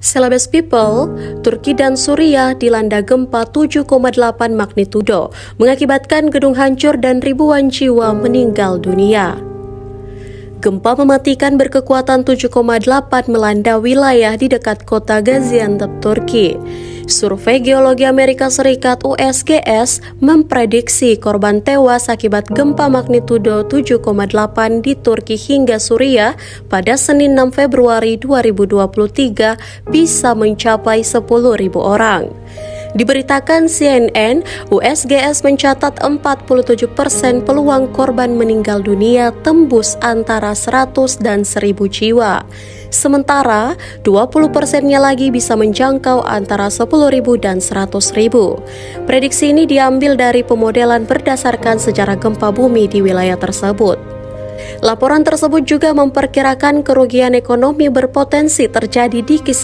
Celebes People, Turki dan Suriah dilanda gempa 7,8 magnitudo, mengakibatkan gedung hancur dan ribuan jiwa meninggal dunia. Gempa mematikan berkekuatan 7,8 melanda wilayah di dekat kota Gaziantep, Turki. Survei Geologi Amerika Serikat (USGS) memprediksi korban tewas akibat gempa magnitudo 7,8 di Turki hingga Suriah pada Senin 6 Februari 2023 bisa mencapai 10.000 orang. Diberitakan CNN, USGS mencatat 47% peluang korban meninggal dunia tembus antara 100 dan 1.000 jiwa. Sementara 20%-nya lagi bisa menjangkau antara 10.000 dan 100.000. Prediksi ini diambil dari pemodelan berdasarkan sejarah gempa bumi di wilayah tersebut. Laporan tersebut juga memperkirakan kerugian ekonomi berpotensi terjadi di kisaran